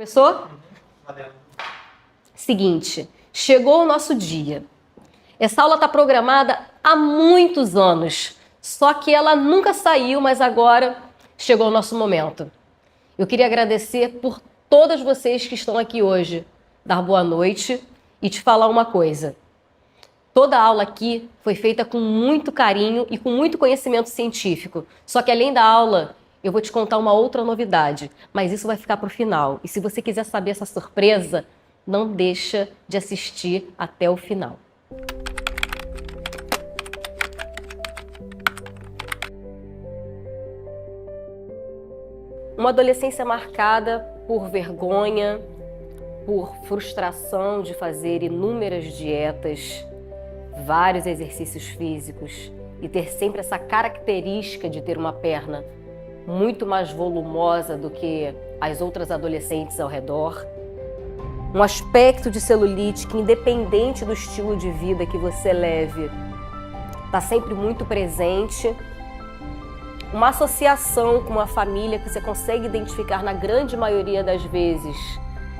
Começou? Seguinte, chegou o nosso dia. Essa aula está programada há muitos anos, só que ela nunca saiu, mas agora chegou o nosso momento. Eu queria agradecer por todas vocês que estão aqui hoje, dar boa noite e te falar uma coisa. Toda a aula aqui foi feita com muito carinho e com muito conhecimento científico, só que além da aula, eu vou te contar uma outra novidade, mas isso vai ficar para o final. E se você quiser saber essa surpresa, não deixa de assistir até o final. Uma adolescência marcada por vergonha, por frustração de fazer inúmeras dietas, vários exercícios físicos e ter sempre essa característica de ter uma perna muito mais volumosa do que as outras adolescentes ao redor. Um aspecto de celulite que, independente do estilo de vida que você leve, está sempre muito presente. Uma associação com uma família que você consegue identificar na grande maioria das vezes,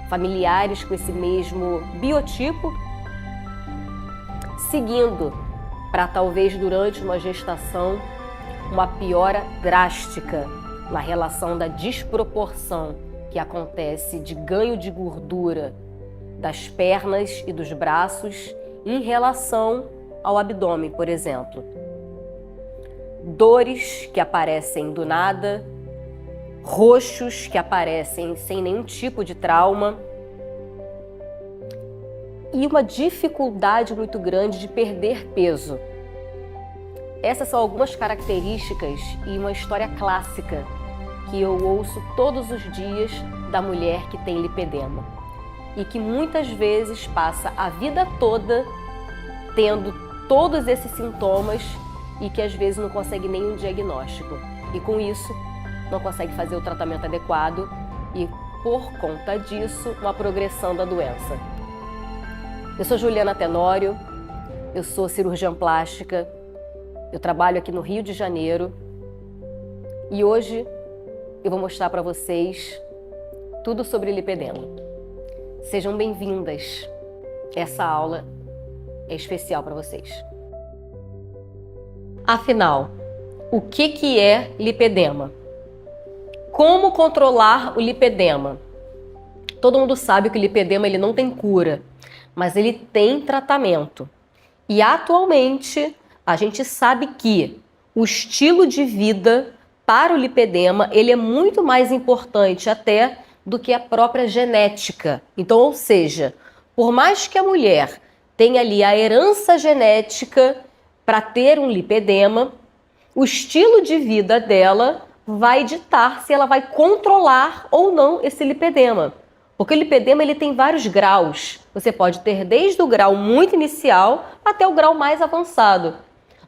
familiares com esse mesmo biotipo, seguindo para talvez durante uma gestação uma piora drástica na relação da desproporção que acontece de ganho de gordura das pernas e dos braços em relação ao abdômen, por exemplo. Dores que aparecem do nada, roxos que aparecem sem nenhum tipo de trauma e uma dificuldade muito grande de perder peso. Essas são algumas características e uma história clássica que eu ouço todos os dias da mulher que tem lipedema e que muitas vezes passa a vida toda tendo todos esses sintomas e que às vezes não consegue nenhum diagnóstico e com isso não consegue fazer o tratamento adequado e por conta disso uma progressão da doença. Eu sou Juliana Tenório, eu sou cirurgiã plástica. Eu trabalho aqui no Rio de Janeiro e hoje eu vou mostrar para vocês tudo sobre lipedema. Sejam bem-vindas. Essa aula é especial para vocês. Afinal, o que é lipedema? Como controlar o lipedema? Todo mundo sabe que o lipedema ele não tem cura, mas ele tem tratamento. E atualmente a gente sabe que o estilo de vida para o lipedema ele é muito mais importante até do que a própria genética. Então, ou seja, por mais que a mulher tenha ali a herança genética para ter um lipedema, o estilo de vida dela vai ditar se ela vai controlar ou não esse lipedema. Porque o lipedema ele tem vários graus. Você pode ter desde o grau muito inicial até o grau mais avançado.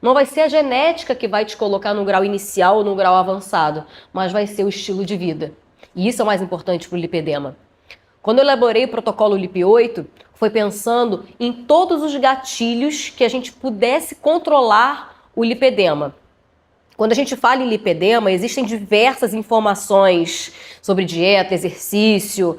Não vai ser a genética que vai te colocar no grau inicial ou no grau avançado, mas vai ser o estilo de vida. E isso é o mais importante para o lipedema. Quando eu elaborei o protocolo LIP8, foi pensando em todos os gatilhos que a gente pudesse controlar o lipedema. Quando a gente fala em lipedema, existem diversas informações sobre dieta, exercício,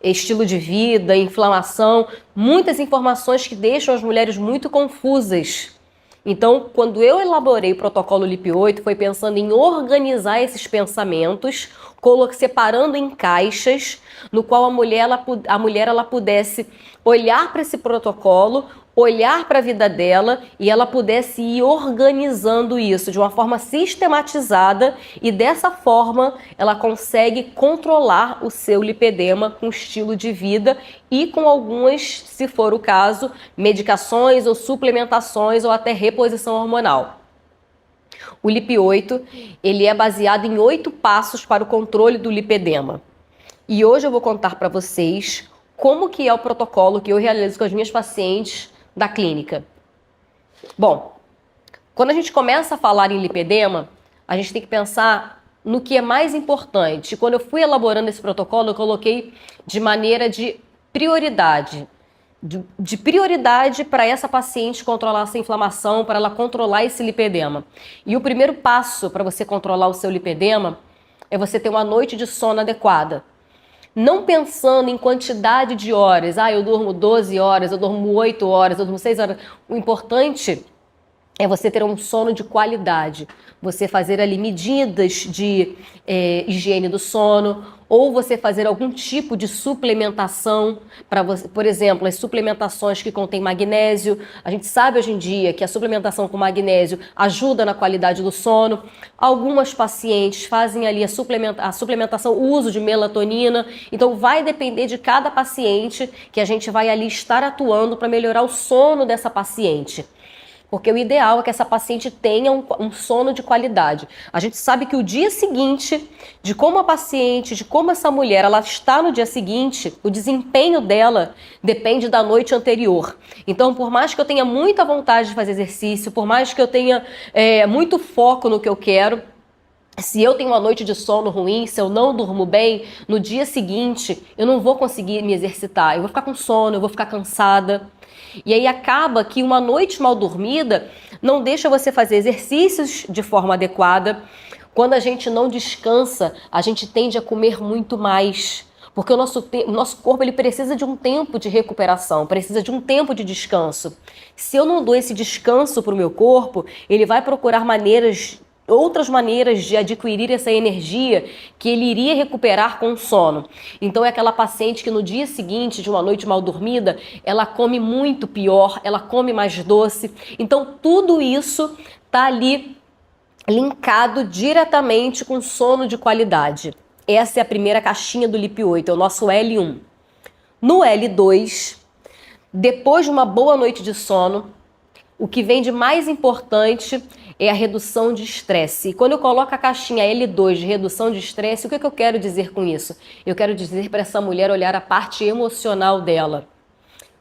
estilo de vida, inflamação, muitas informações que deixam as mulheres muito confusas. Então, quando eu elaborei o protocolo LIP8, foi pensando em organizar esses pensamentos, separando em caixas, no qual a mulher ela pudesse olhar para esse protocolo, olhar para a vida dela e ela pudesse ir organizando isso de uma forma sistematizada e dessa forma ela consegue controlar o seu lipedema com estilo de vida e com algumas, se for o caso, medicações ou suplementações ou até reposição hormonal. O LIP8 ele é baseado em 8 passos para o controle do lipedema. E hoje eu vou contar para vocês como que é o protocolo que eu realizo com as minhas pacientes da clínica. Bom, quando a gente começa a falar em lipedema, a gente tem que pensar no que é mais importante. Quando eu fui elaborando esse protocolo, eu coloquei de maneira de prioridade. De prioridade para essa paciente controlar essa inflamação, para ela controlar esse lipedema. E o primeiro passo para você controlar o seu lipedema é você ter uma noite de sono adequada. não pensando em quantidade de horas. Eu durmo 12 horas, eu durmo 8 horas, eu durmo 6 horas. O importante é você ter um sono de qualidade. Você fazer ali medidas de higiene do sono, ou você fazer algum tipo de suplementação para você, por exemplo, as suplementações que contêm magnésio. A gente sabe hoje em dia que a suplementação com magnésio ajuda na qualidade do sono. Algumas pacientes fazem ali a suplementação, o uso de melatonina. Então vai depender de cada paciente que a gente vai ali estar atuando para melhorar o sono dessa paciente. Porque o ideal é que essa paciente tenha um sono de qualidade. A gente sabe que o dia seguinte, de como a paciente, de como essa mulher ela está no dia seguinte, o desempenho dela depende da noite anterior. Então, por mais que eu tenha muita vontade de fazer exercício, por mais que eu tenha muito foco no que eu quero, se eu tenho uma noite de sono ruim, se eu não durmo bem, no dia seguinte eu não vou conseguir me exercitar. Eu vou ficar com sono, eu vou ficar cansada. E aí acaba que uma noite mal dormida não deixa você fazer exercícios de forma adequada. Quando a gente não descansa, a gente tende a comer muito mais. Porque o nosso corpo ele precisa de um tempo de recuperação, precisa de um tempo de descanso. Se eu não dou esse descanso para o meu corpo, ele vai procurar outras maneiras de adquirir essa energia que ele iria recuperar com o sono. Então é aquela paciente que no dia seguinte de uma noite mal dormida, ela come muito pior, ela come mais doce. Então tudo isso tá ali linkado diretamente com sono de qualidade. Essa é a primeira caixinha do LIP8, é o nosso L1. No L2, depois de uma boa noite de sono, o que vem de mais importante é a redução de estresse. E quando eu coloco a caixinha L2 de redução de estresse, o que eu quero dizer com isso? Eu quero dizer para essa mulher olhar a parte emocional dela.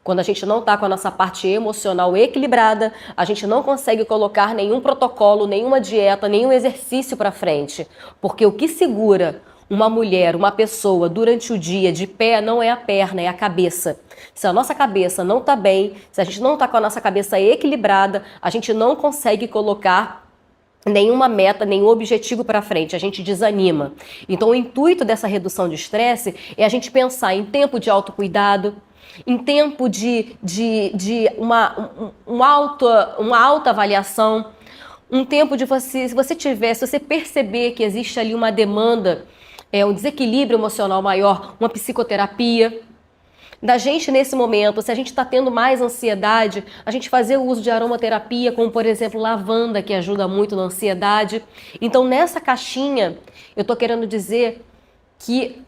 Quando a gente não está com a nossa parte emocional equilibrada, a gente não consegue colocar nenhum protocolo, nenhuma dieta, nenhum exercício para frente. Porque o que segura uma mulher, uma pessoa, durante o dia de pé, não é a perna, é a cabeça. Se a nossa cabeça não está bem, se a gente não está com a nossa cabeça equilibrada, a gente não consegue colocar nenhuma meta, nenhum objetivo para frente, a gente desanima. Então o intuito dessa redução de estresse é a gente pensar em tempo de autocuidado, em tempo de uma alta avaliação, um tempo de você, se você perceber que existe ali uma demanda, um desequilíbrio emocional maior, uma psicoterapia da gente nesse momento. Se a gente está tendo mais ansiedade, a gente fazer o uso de aromaterapia, como por exemplo lavanda, que ajuda muito na ansiedade. Então nessa caixinha eu estou querendo dizer que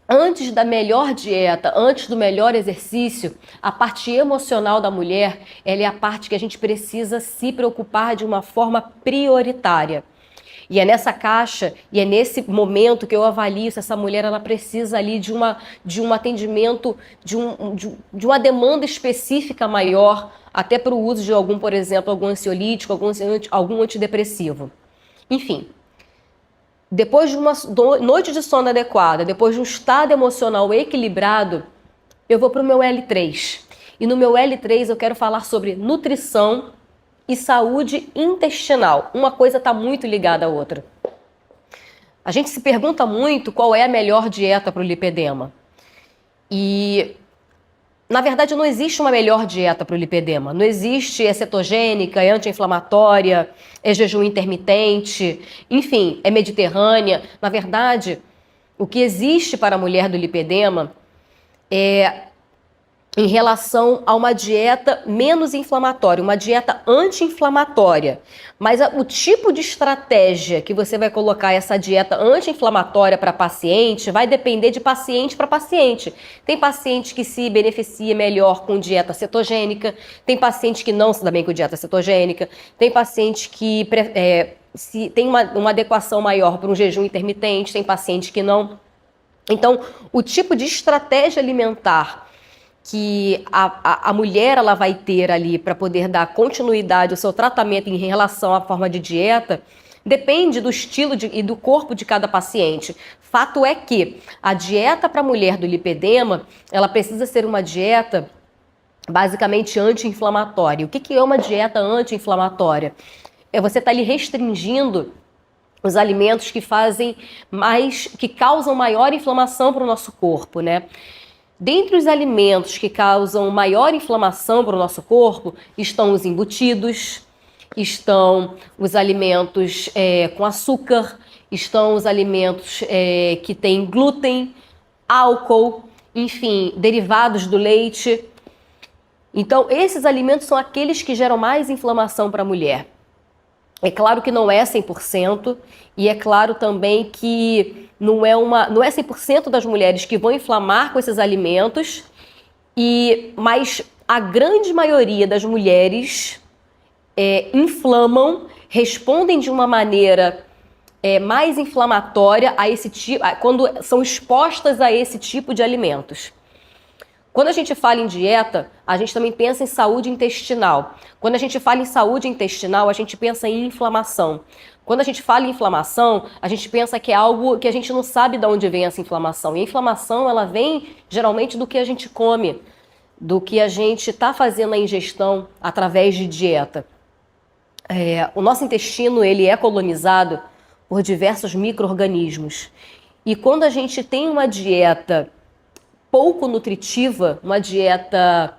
antes da melhor dieta, antes do melhor exercício, a parte emocional da mulher, ela é a parte que a gente precisa se preocupar de uma forma prioritária. E é nessa caixa, e é nesse momento que eu avalio se essa mulher ela precisa ali de um atendimento, de uma demanda específica maior, até para o uso de algum, por exemplo, algum ansiolítico, algum antidepressivo. Enfim, depois de uma noite de sono adequada, depois de um estado emocional equilibrado, eu vou para o meu L3. E no meu L3 eu quero falar sobre nutrição e saúde intestinal. Uma coisa está muito ligada à outra. A gente se pergunta muito qual é a melhor dieta para o lipedema. E, na verdade, não existe uma melhor dieta para o lipedema. Não existe, é cetogênica, é anti-inflamatória, é jejum intermitente, enfim, é mediterrânea. Na verdade, o que existe para a mulher do lipedema é em relação a uma dieta menos inflamatória, uma dieta anti-inflamatória. Mas o tipo de estratégia que você vai colocar essa dieta anti-inflamatória para paciente vai depender de paciente para paciente. Tem paciente que se beneficia melhor com dieta cetogênica, tem paciente que não se dá bem com dieta cetogênica, tem paciente que tem uma adequação maior para um jejum intermitente, tem paciente que não. Então, o tipo de estratégia alimentar que a mulher ela vai ter ali para poder dar continuidade ao seu tratamento em relação à forma de dieta, depende do estilo e do corpo de cada paciente. Fato é que a dieta para a mulher do lipedema, ela precisa ser uma dieta basicamente anti-inflamatória. O que é uma dieta anti-inflamatória? É você estar ali restringindo os alimentos que que causam maior inflamação para o nosso corpo, né? Dentre os alimentos que causam maior inflamação para o nosso corpo estão os embutidos, estão os alimentos com açúcar, estão os alimentos que têm glúten, álcool, enfim, derivados do leite. Então, esses alimentos são aqueles que geram mais inflamação para a mulher. É claro que não é 100%, e é claro também que não é 100% das mulheres que vão inflamar com esses alimentos, mas a grande maioria das mulheres inflamam, respondem de uma maneira mais inflamatória quando são expostas a esse tipo de alimentos. Quando a gente fala em dieta, a gente também pensa em saúde intestinal. Quando a gente fala em saúde intestinal, a gente pensa em inflamação. Quando a gente fala em inflamação, a gente pensa que é algo que a gente não sabe de onde vem essa inflamação. E a inflamação, ela vem geralmente do que a gente come, do que a gente está fazendo a ingestão através de dieta. O nosso intestino, ele é colonizado por diversos micro-organismos. E quando a gente tem uma dieta pouco nutritiva, uma dieta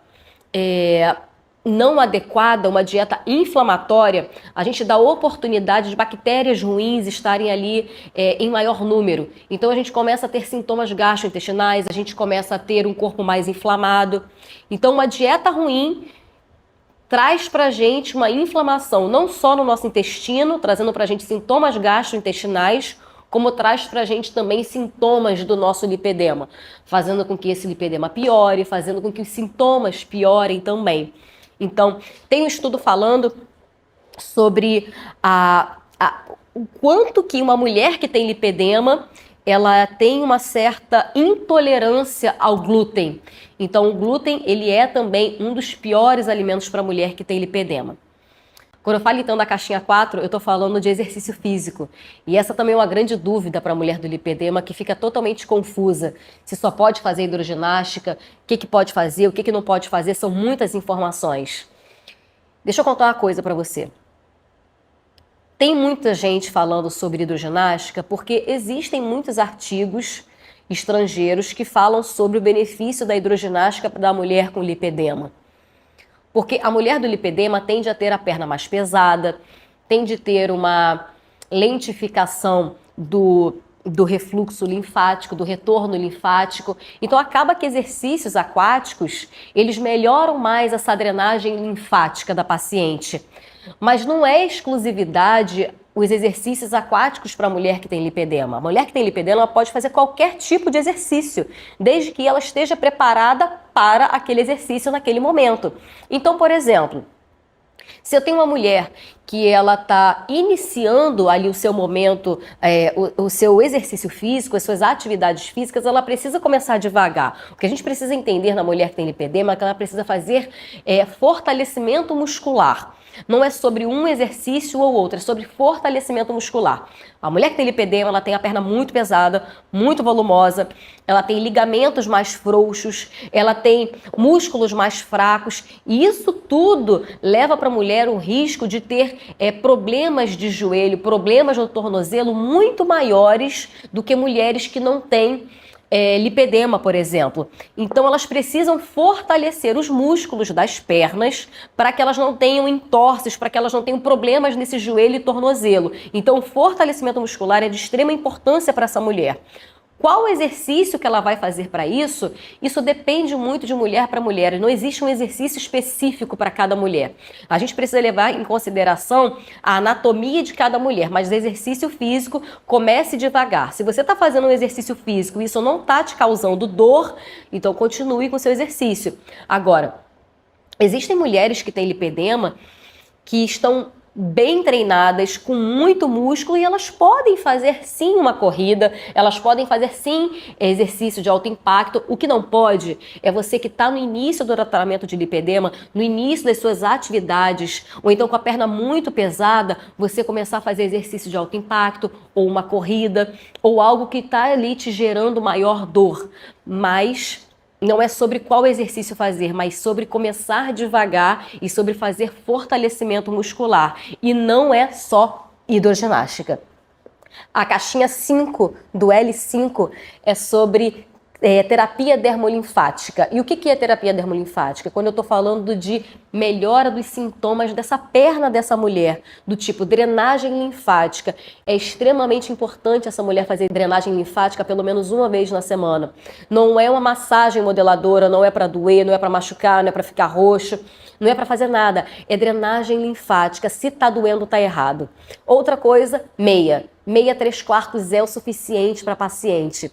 não adequada, uma dieta inflamatória, a gente dá oportunidade de bactérias ruins estarem ali em maior número. Então a gente começa a ter sintomas gastrointestinais, a gente começa a ter um corpo mais inflamado. Então uma dieta ruim traz pra gente uma inflamação, não só no nosso intestino, trazendo pra gente sintomas gastrointestinais, como traz pra gente também sintomas do nosso lipedema, fazendo com que esse lipedema piore, fazendo com que os sintomas piorem também. Então, tem um estudo falando sobre o quanto que uma mulher que tem lipedema, ela tem uma certa intolerância ao glúten. Então, o glúten, ele é também um dos piores alimentos para a mulher que tem lipedema. Quando eu falo então da caixinha 4, eu estou falando de exercício físico. E essa também é uma grande dúvida para a mulher do lipedema, que fica totalmente confusa. Se só pode fazer hidroginástica, o que pode fazer, o que não pode fazer, são muitas informações. Deixa eu contar uma coisa para você. Tem muita gente falando sobre hidroginástica porque existem muitos artigos estrangeiros que falam sobre o benefício da hidroginástica da mulher com lipedema. Porque a mulher do lipedema tende a ter a perna mais pesada, tende a ter uma lentificação do refluxo linfático, do retorno linfático. Então acaba que exercícios aquáticos, eles melhoram mais essa drenagem linfática da paciente. Mas não é exclusividade os exercícios aquáticos para a mulher que tem lipedema. A mulher que tem lipedema pode fazer qualquer tipo de exercício, desde que ela esteja preparada para aquele exercício naquele momento. Então, por exemplo, se eu tenho uma mulher que ela está iniciando ali o seu momento, o seu exercício físico, as suas atividades físicas, ela precisa começar devagar. O que a gente precisa entender na mulher que tem lipedema é que ela precisa fazer fortalecimento muscular. Não é sobre um exercício ou outro, é sobre fortalecimento muscular. A mulher que tem lipedema, ela tem a perna muito pesada, muito volumosa, ela tem ligamentos mais frouxos, ela tem músculos mais fracos, e isso tudo leva para a mulher o risco de ter problemas de joelho, problemas no tornozelo muito maiores do que mulheres que não têm lipedema, por exemplo. Então elas precisam fortalecer os músculos das pernas para que elas não tenham entorses, para que elas não tenham problemas nesse joelho e tornozelo. Então o fortalecimento muscular é de extrema importância para essa mulher. Qual exercício que ela vai fazer para isso? Isso depende muito de mulher para mulher. Não existe um exercício específico para cada mulher. A gente precisa levar em consideração a anatomia de cada mulher, mas o exercício físico, comece devagar. Se você está fazendo um exercício físico e isso não está te causando dor, então continue com o seu exercício. Agora, existem mulheres que têm lipedema que estão bem treinadas, com muito músculo, e elas podem fazer sim uma corrida, elas podem fazer sim exercício de alto impacto. O que não pode é você que está no início do tratamento de lipedema, no início das suas atividades, ou então com a perna muito pesada, você começar a fazer exercício de alto impacto, ou uma corrida, ou algo que está ali te gerando maior dor. Mas não é sobre qual exercício fazer, mas sobre começar devagar e sobre fazer fortalecimento muscular. E não é só hidroginástica. A caixinha 5 do L5 é sobre terapia dermolinfática. E o que é terapia dermolinfática? Quando eu estou falando de melhora dos sintomas dessa perna dessa mulher, do tipo drenagem linfática. É extremamente importante essa mulher fazer drenagem linfática pelo menos uma vez na semana. Não é uma massagem modeladora, não é para doer, não é para machucar, não é para ficar roxo. Não é para fazer nada, é drenagem linfática. Se tá doendo, tá errado. Outra coisa, meia. Meia 3/4 é o suficiente para paciente.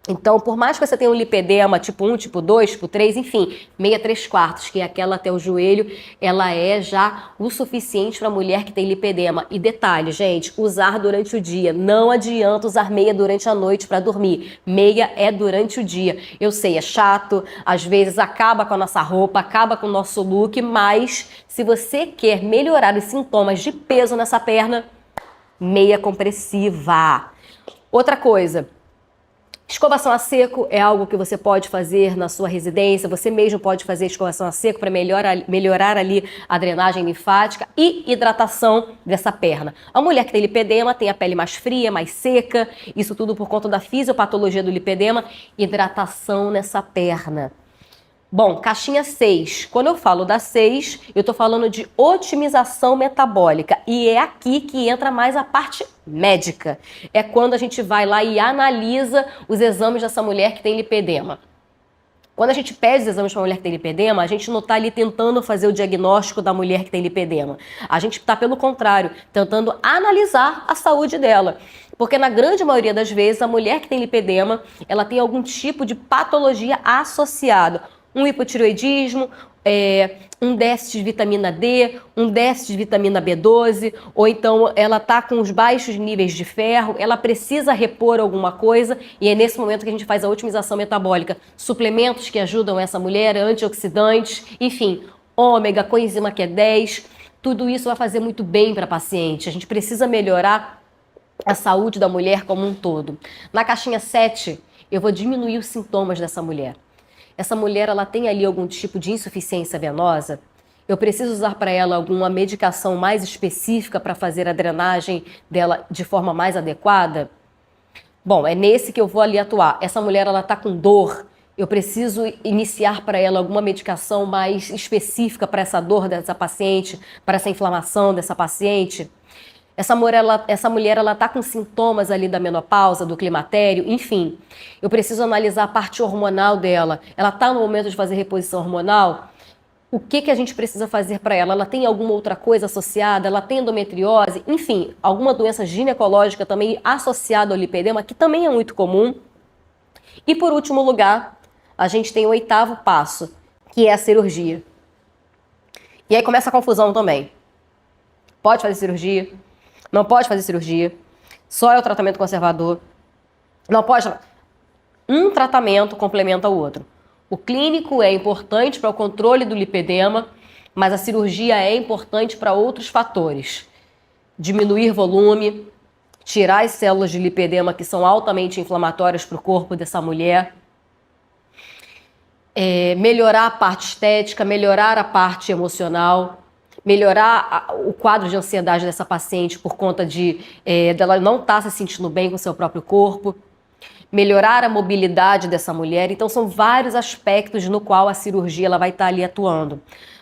Então, por mais que você tenha um lipedema tipo 1, tipo 2, tipo 3, enfim, meia 3/4, que é aquela até o joelho, ela é já o suficiente para a mulher que tem lipedema. E detalhe, gente, usar durante o dia. Não adianta usar meia durante a noite para dormir. Meia é durante o dia. Eu sei, é chato, às vezes acaba com a nossa roupa, acaba com o nosso look, mas se você quer melhorar os sintomas de peso nessa perna, meia compressiva. Outra coisa, escovação a seco é algo que você pode fazer na sua residência, você mesmo pode fazer escovação a seco para melhorar ali a drenagem linfática e hidratação dessa perna. A mulher que tem lipedema tem a pele mais fria, mais seca, isso tudo por conta da fisiopatologia do lipedema, hidratação nessa perna. Bom, caixinha 6. Quando eu falo da 6, eu estou falando de otimização metabólica. E é aqui que entra mais a parte médica. É quando a gente vai lá e analisa os exames dessa mulher que tem lipedema. Quando a gente pede os exames para a mulher que tem lipedema, a gente não está ali tentando fazer o diagnóstico da mulher que tem lipedema. A gente está, pelo contrário, tentando analisar a saúde dela. Porque na grande maioria das vezes, a mulher que tem lipedema, ela tem algum tipo de patologia associada. Um hipotireoidismo, um déficit de vitamina D, um déficit de vitamina B12, ou então ela está com os baixos níveis de ferro, ela precisa repor alguma coisa e é nesse momento que a gente faz a otimização metabólica. Suplementos que ajudam essa mulher, antioxidantes, enfim, ômega, coenzima Q10, tudo isso vai fazer muito bem para a paciente. A gente precisa melhorar a saúde da mulher como um todo. Na caixinha 7, eu vou diminuir os sintomas dessa mulher. Essa mulher, ela tem ali algum tipo de insuficiência venosa? Eu preciso usar para ela alguma medicação mais específica para fazer a drenagem dela de forma mais adequada? Bom, é nesse que eu vou ali atuar. Essa mulher, ela está com dor. Eu preciso iniciar para ela alguma medicação mais específica para essa dor dessa paciente, para essa inflamação dessa paciente? Essa mulher, ela tá com sintomas ali da menopausa, do climatério, enfim. Eu preciso analisar a parte hormonal dela. Ela tá no momento de fazer reposição hormonal? O que a gente precisa fazer para ela? Ela tem alguma outra coisa associada? Ela tem endometriose? Enfim, alguma doença ginecológica também associada ao lipedema, que também é muito comum. E por último lugar, a gente tem o 8º passo, que é a cirurgia. E aí começa a confusão também. Pode fazer cirurgia? Não pode fazer cirurgia, só é o tratamento conservador. Não pode. Um tratamento complementa o outro. O clínico é importante para o controle do lipedema, mas a cirurgia é importante para outros fatores. Diminuir volume, tirar as células de lipedema que são altamente inflamatórias para o corpo dessa mulher, melhorar a parte estética, melhorar a parte emocional, melhorar o quadro de ansiedade dessa paciente por conta dela não estar se sentindo bem com o seu próprio corpo, melhorar a mobilidade dessa mulher. Então são vários aspectos no qual a cirurgia ela vai estar ali atuando.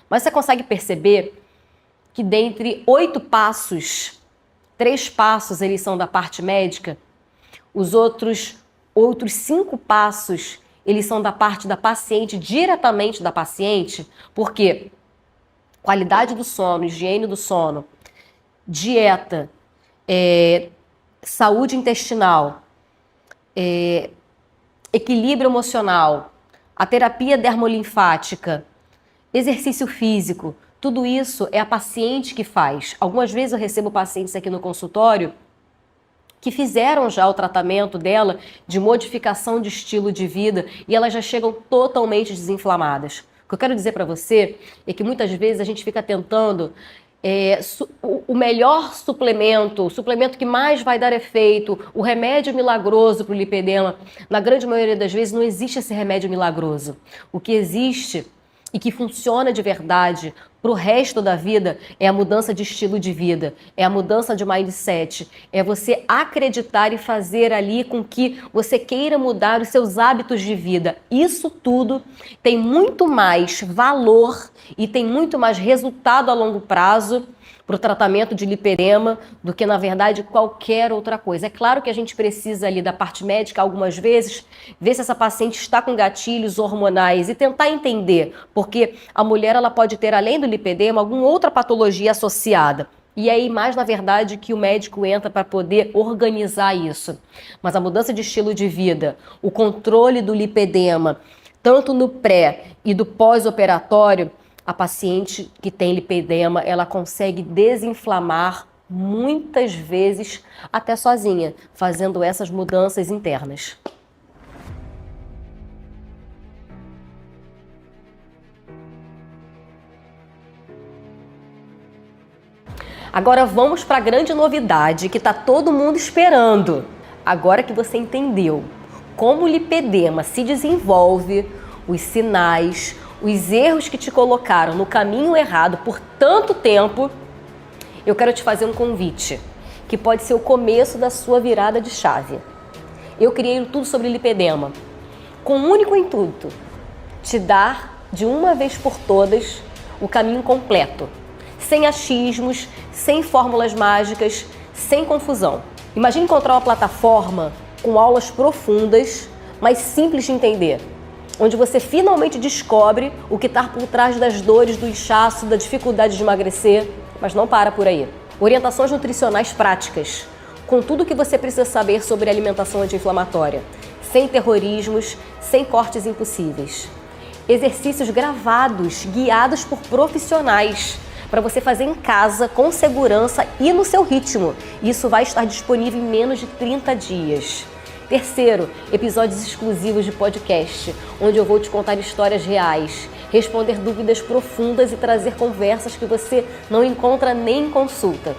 Mas você consegue perceber que dentre 8 passos, 3 passos eles são da parte médica, os outros 5 passos eles são da parte da paciente, diretamente da paciente, porque qualidade do sono, higiene do sono, dieta, saúde intestinal, equilíbrio emocional, a terapia dermolinfática, exercício físico, tudo isso é a paciente que faz. Algumas vezes eu recebo pacientes aqui no consultório que fizeram já o tratamento dela de modificação de estilo de vida e elas já chegam totalmente desinflamadas. O que eu quero dizer para você é que muitas vezes a gente fica tentando o melhor suplemento, o suplemento que mais vai dar efeito, o remédio milagroso para o lipedema. Na grande maioria das vezes não existe esse remédio milagroso. O que existe e que funciona de verdade para o resto da vida é a mudança de estilo de vida, é a mudança de mindset, é você acreditar e fazer ali com que você queira mudar os seus hábitos de vida. Isso tudo tem muito mais valor e tem muito mais resultado a longo prazo para o tratamento de lipedema do que, na verdade, qualquer outra coisa. É claro que a gente precisa ali da parte médica algumas vezes, ver se essa paciente está com gatilhos hormonais e tentar entender, porque a mulher ela pode ter, além do lipedema, alguma outra patologia associada. E aí, mais na verdade, que o médico entra para poder organizar isso. Mas a mudança de estilo de vida, o controle do lipedema, tanto no pré e do pós-operatório, a paciente que tem lipedema, ela consegue desinflamar muitas vezes até sozinha, fazendo essas mudanças internas. Agora vamos para a grande novidade que está todo mundo esperando. Agora que você entendeu como o lipedema se desenvolve, os sinais, os erros que te colocaram no caminho errado por tanto tempo, eu quero te fazer um convite, que pode ser o começo da sua virada de chave. Eu criei tudo sobre lipedema, com um único intuito, te dar, de uma vez por todas, o caminho completo, sem achismos, sem fórmulas mágicas, sem confusão. Imagine encontrar uma plataforma com aulas profundas, mas simples de entender, onde você finalmente descobre o que está por trás das dores, do inchaço, da dificuldade de emagrecer, mas não para por aí. Orientações nutricionais práticas, com tudo o que você precisa saber sobre alimentação anti-inflamatória, sem terrorismos, sem cortes impossíveis. Exercícios gravados, guiados por profissionais, para você fazer em casa, com segurança e no seu ritmo. Isso vai estar disponível em menos de 30 dias. Terceiro, episódios exclusivos de podcast, onde eu vou te contar histórias reais, responder dúvidas profundas e trazer conversas que você não encontra nem em consulta.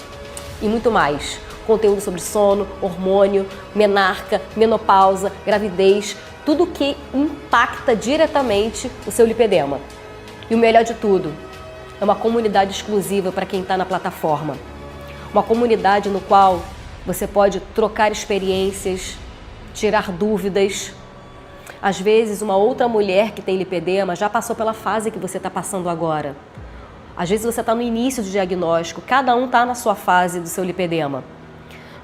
E muito mais. Conteúdo sobre sono, hormônio, menarca, menopausa, gravidez, tudo que impacta diretamente o seu lipedema. E o melhor de tudo, é uma comunidade exclusiva para quem está na plataforma. Uma comunidade no qual você pode trocar experiências, tirar dúvidas. Às vezes, uma outra mulher que tem lipedema já passou pela fase que você está passando agora. Às vezes, você está no início do diagnóstico, cada um está na sua fase do seu lipedema.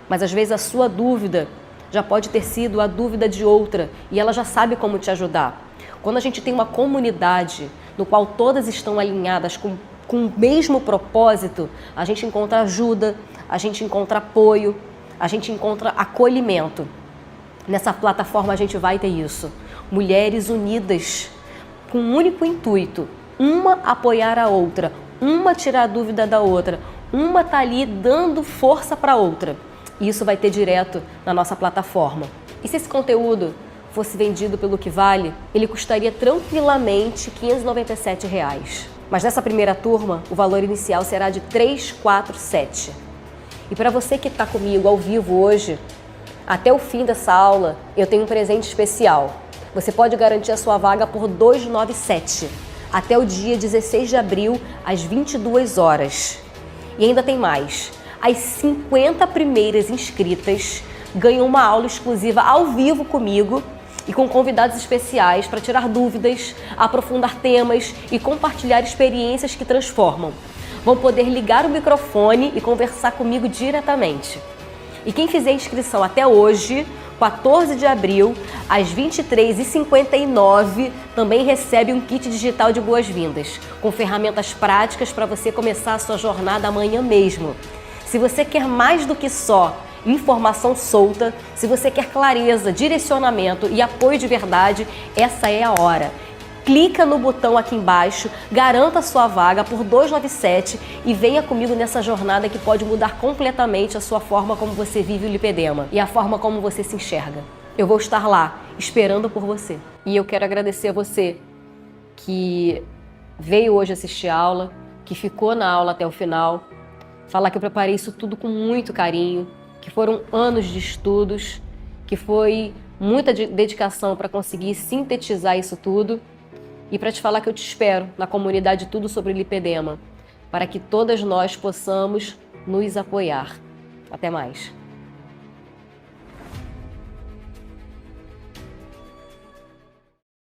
Mas, às vezes, a sua dúvida já pode ter sido a dúvida de outra e ela já sabe como te ajudar. Quando a gente tem uma comunidade no qual todas estão alinhadas com o mesmo propósito, a gente encontra ajuda, a gente encontra apoio, a gente encontra acolhimento. Nessa plataforma a gente vai ter isso. Mulheres unidas com um único intuito, uma apoiar a outra, uma tirar a dúvida da outra, uma tá ali dando força para a outra. E isso vai ter direto na nossa plataforma. E se esse conteúdo fosse vendido pelo que vale, ele custaria tranquilamente R$ 597. Mas nessa primeira turma, o valor inicial será de R$ 347. E para você que está comigo ao vivo hoje, até o fim dessa aula, eu tenho um presente especial. Você pode garantir a sua vaga por R$ 297, até o dia 16 de abril, às 22 horas. E ainda tem mais. As 50 primeiras inscritas ganham uma aula exclusiva ao vivo comigo e com convidados especiais para tirar dúvidas, aprofundar temas e compartilhar experiências que transformam. Vão poder ligar o microfone e conversar comigo diretamente. E quem fizer inscrição até hoje, 14 de abril, às 23h59, também recebe um kit digital de boas-vindas, com ferramentas práticas para você começar a sua jornada amanhã mesmo. Se você quer mais do que só informação solta, se você quer clareza, direcionamento e apoio de verdade, essa é a hora. Clica no botão aqui embaixo, garanta a sua vaga por R$ 297 e venha comigo nessa jornada que pode mudar completamente a sua forma como você vive o lipedema e a forma como você se enxerga. Eu vou estar lá, esperando por você. E eu quero agradecer a você que veio hoje assistir a aula, que ficou na aula até o final, falar que eu preparei isso tudo com muito carinho, que foram anos de estudos, que foi muita dedicação para conseguir sintetizar isso tudo e para te falar que eu te espero na comunidade Tudo Sobre Lipedema. para que todas nós possamos nos apoiar. Até mais!